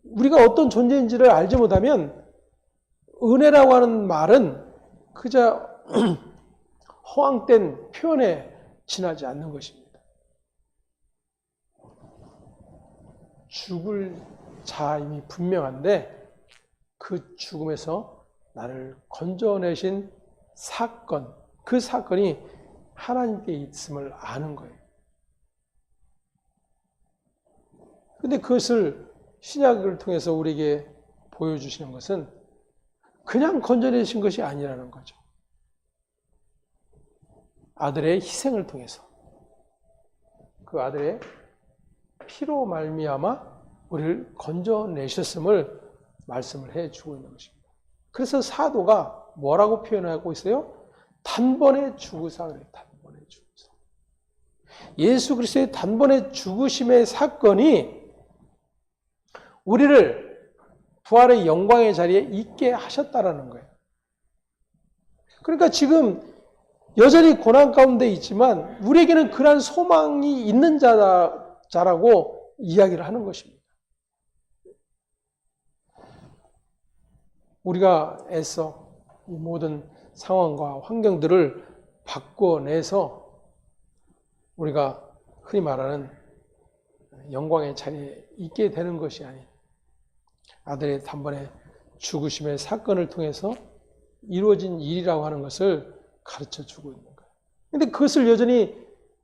S1: 우리가 어떤 존재인지를 알지 못하면 은혜라고 하는 말은 그저 허황된 표현에 지나지 않는 것입니다. 죽을 자임이 분명한데 그 죽음에서 나를 건져내신 사건, 그 사건이 하나님께 있음을 아는 거예요. 근데 그것을 신약을 통해서 우리에게 보여주시는 것은 그냥 건져내신 것이 아니라는 거죠. 아들의 희생을 통해서 그 아들의 피로 말미암아 우리를 건져내셨음을 말씀을 해주고 있는 것입니다. 그래서 사도가 뭐라고 표현하고 있어요? 단번에 죽으사 그래요. 단번에 죽으사. 예수 그리스도의 단번에 죽으심의 사건이 우리를 부활의 영광의 자리에 있게 하셨다라는 거예요. 그러니까 지금 여전히 고난 가운데 있지만 우리에게는 그러한 소망이 있는 자라고 이야기를 하는 것입니다. 우리가 애써 이 모든 상황과 환경들을 바꿔내서 우리가 흔히 말하는 영광의 자리에 있게 되는 것이 아닌 아들의 단번에 죽으심의 사건을 통해서 이루어진 일이라고 하는 것을 가르쳐 주고 있는 거예요. 그런데 그것을 여전히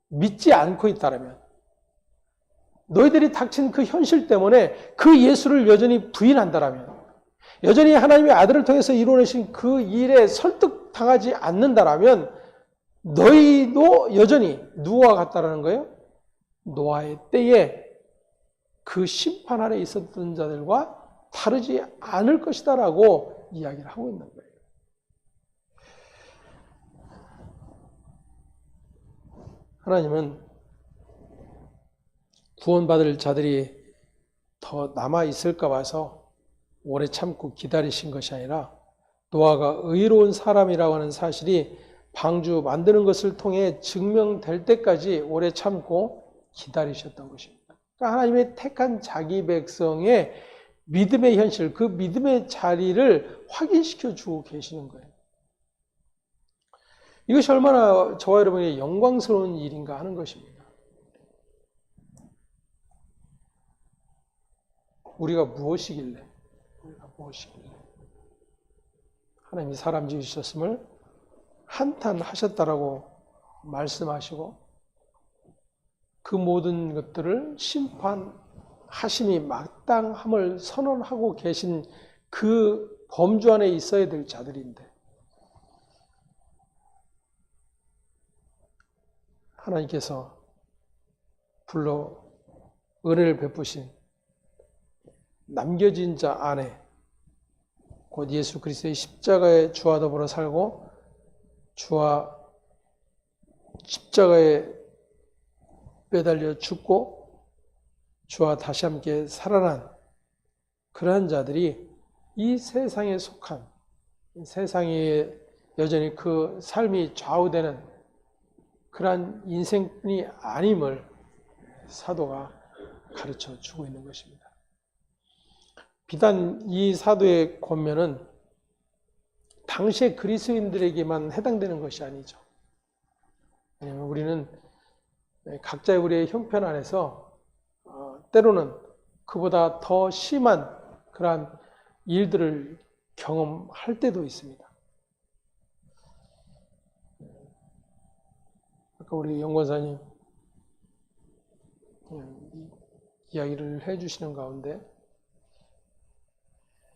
S1: 믿지 않고 있다면 너희들이 닥친 그 현실 때문에 그 예수를 여전히 부인한다면 여전히 하나님의 아들을 통해서 이루어내신 그 일에 설득당하지 않는다면 너희도 여전히 누구와 같다라는 거예요? 노아의 때에 그 심판 아래 있었던 자들과 다르지 않을 것이다라고 이야기를 하고 있는 거예요. 하나님은 구원받을 자들이 더 남아있을까 봐서 오래 참고 기다리신 것이 아니라 노아가 의로운 사람이라고 하는 사실이 방주 만드는 것을 통해 증명될 때까지 오래 참고 기다리셨던 것입니다. 그러니까 하나님의 택한 자기 백성의 믿음의 현실, 그 믿음의 자리를 확인시켜 주고 계시는 거예요. 이것이 얼마나 저와 여러분의 영광스러운 일인가 하는 것입니다. 우리가 무엇이길래 하나님이 사람 지으셨음을 한탄하셨다라고 말씀하시고 그 모든 것들을 심판하심이 마땅함을 선언하고 계신 그 범주 안에 있어야 될 자들인데 하나님께서 불러 은혜를 베푸신 남겨진 자 안에 곧 예수 그리스도의 십자가에 주와 더불어 살고 주와 십자가에 매달려 죽고 주와 다시 함께 살아난 그러한 자들이 이 세상에 속한 세상에 여전히 그 삶이 좌우되는 그러한 인생뿐이 아님을 사도가 가르쳐 주고 있는 것입니다. 비단 이 사도의 권면은 당시의 그리스도인들에게만 해당되는 것이 아니죠. 왜냐하면 우리는 각자의 우리의 형편 안에서 때로는 그보다 더 심한 그러한 일들을 경험할 때도 있습니다. 아까 우리 연구원사님 이야기를 해주시는 가운데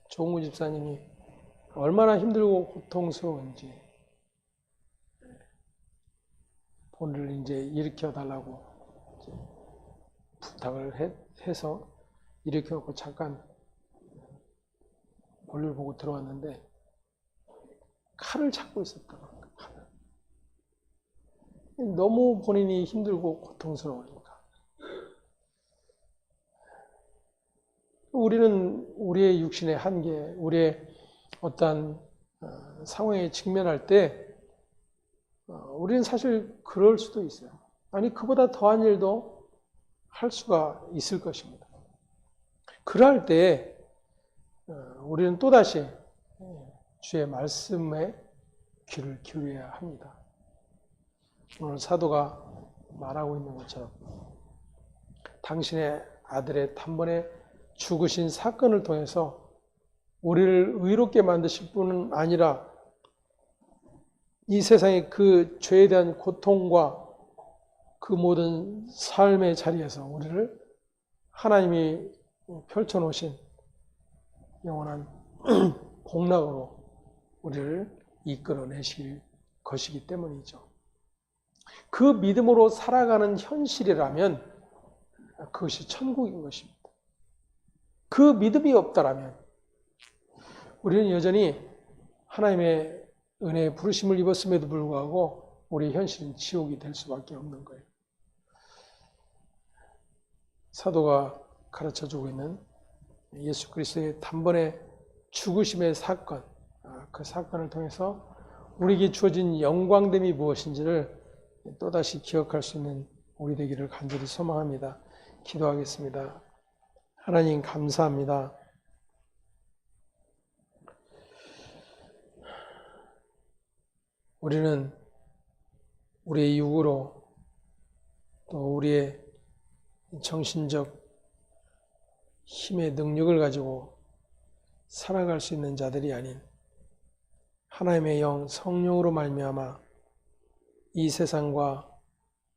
S1: 조은구 집사님이 얼마나 힘들고 고통스러운지 본을 이제 일으켜 달라고 부탁을 해서 일으켜 놓고 잠깐 볼일 보고 들어왔는데 칼을 찾고 있었다고 합니다. 너무 본인이 힘들고 고통스러우니까. 우리는 우리의 육신의 한계, 우리의 어떠한 상황에 직면할 때 우리는 사실 그럴 수도 있어요. 아니, 그보다 더한 일도 할 수가 있을 것입니다. 그럴 때 우리는 또다시 주의 말씀에 귀를 기울여야 합니다. 오늘 사도가 말하고 있는 것처럼 당신의 아들의 단번에 죽으신 사건을 통해서 우리를 의롭게 만드실 뿐은 아니라 이 세상의 그 죄에 대한 고통과 그 모든 삶의 자리에서 우리를 하나님이 펼쳐놓으신 영원한 복락으로 우리를 이끌어내실 것이기 때문이죠. 그 믿음으로 살아가는 현실이라면 그것이 천국인 것입니다. 그 믿음이 없다라면 우리는 여전히 하나님의 은혜의 부르심을 입었음에도 불구하고 우리의 현실은 지옥이 될 수밖에 없는 거예요. 사도가 가르쳐주고 있는 예수 그리스도의 단번에 죽으심의 사건, 그 사건을 통해서 우리에게 주어진 영광됨이 무엇인지를 또다시 기억할 수 있는 우리 되기를 간절히 소망합니다. 기도하겠습니다. 하나님 감사합니다. 우리는 우리의 육으로 또 우리의 정신적 힘의 능력을 가지고 살아갈 수 있는 자들이 아닌 하나님의 영 성령으로 말미암아 이 세상과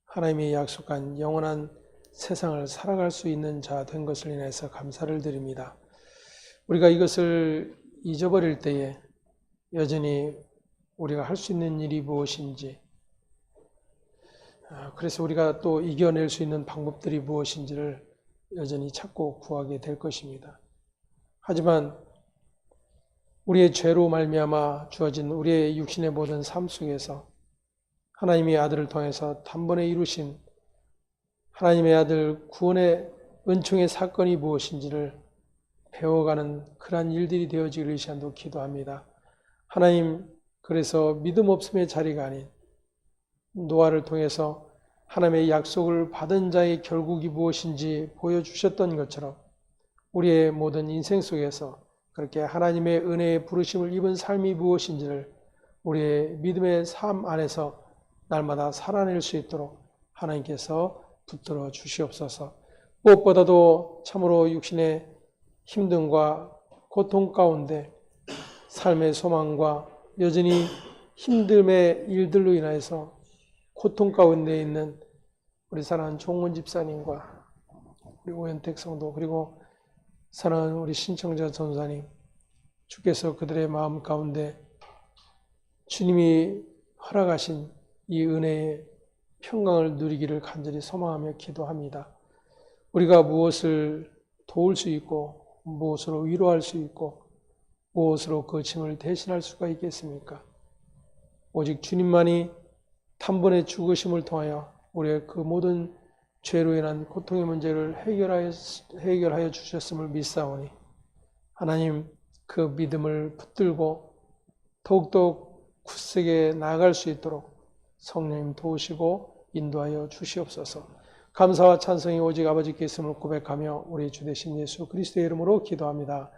S1: 하나님의 약속한 영원한 세상을 살아갈 수 있는 자 된 것을 인해서 감사를 드립니다. 우리가 이것을 잊어버릴 때에 여전히 우리가 할 수 있는 일이 무엇인지, 그래서 우리가 또 이겨낼 수 있는 방법들이 무엇인지를 여전히 찾고 구하게 될 것입니다. 하지만 우리의 죄로 말미암아 주어진 우리의 육신의 모든 삶 속에서 하나님의 아들을 통해서 단번에 이루신 하나님의 아들 구원의 은총의 사건이 무엇인지를 배워가는 그러한 일들이 되어지기를 이 시간도 기도합니다. 하나님, 그래서 믿음 없음의 자리가 아닌 노아를 통해서 하나님의 약속을 받은 자의 결국이 무엇인지 보여주셨던 것처럼 우리의 모든 인생 속에서 그렇게 하나님의 은혜의 부르심을 입은 삶이 무엇인지를 우리의 믿음의 삶 안에서 날마다 살아낼 수 있도록 하나님께서 붙들어 주시옵소서. 무엇보다도 참으로 육신의 힘듦과 고통 가운데 삶의 소망과 여전히 힘듦의 일들로 인하여서 고통 가운데 있는 우리 사랑하는 종원 집사님과 우리 오현택 성도 그리고 사랑하는 우리 신청자 전사님, 주께서 그들의 마음 가운데 주님이 허락하신 이 은혜의 평강을 누리기를 간절히 소망하며 기도합니다. 우리가 무엇을 도울 수 있고 무엇으로 위로할 수 있고 무엇으로 그 짐을 대신할 수가 있겠습니까? 오직 주님만이 단번에 죽으심을 통하여 우리의 그 모든 죄로 인한 고통의 문제를 해결하여 주셨음을 믿사오니 하나님, 그 믿음을 붙들고 더욱더 굳세게 나아갈 수 있도록 성령님 도우시고 인도하여 주시옵소서. 감사와 찬송이 오직 아버지께 있음을 고백하며 우리 주 되신 예수 그리스도의 이름으로 기도합니다.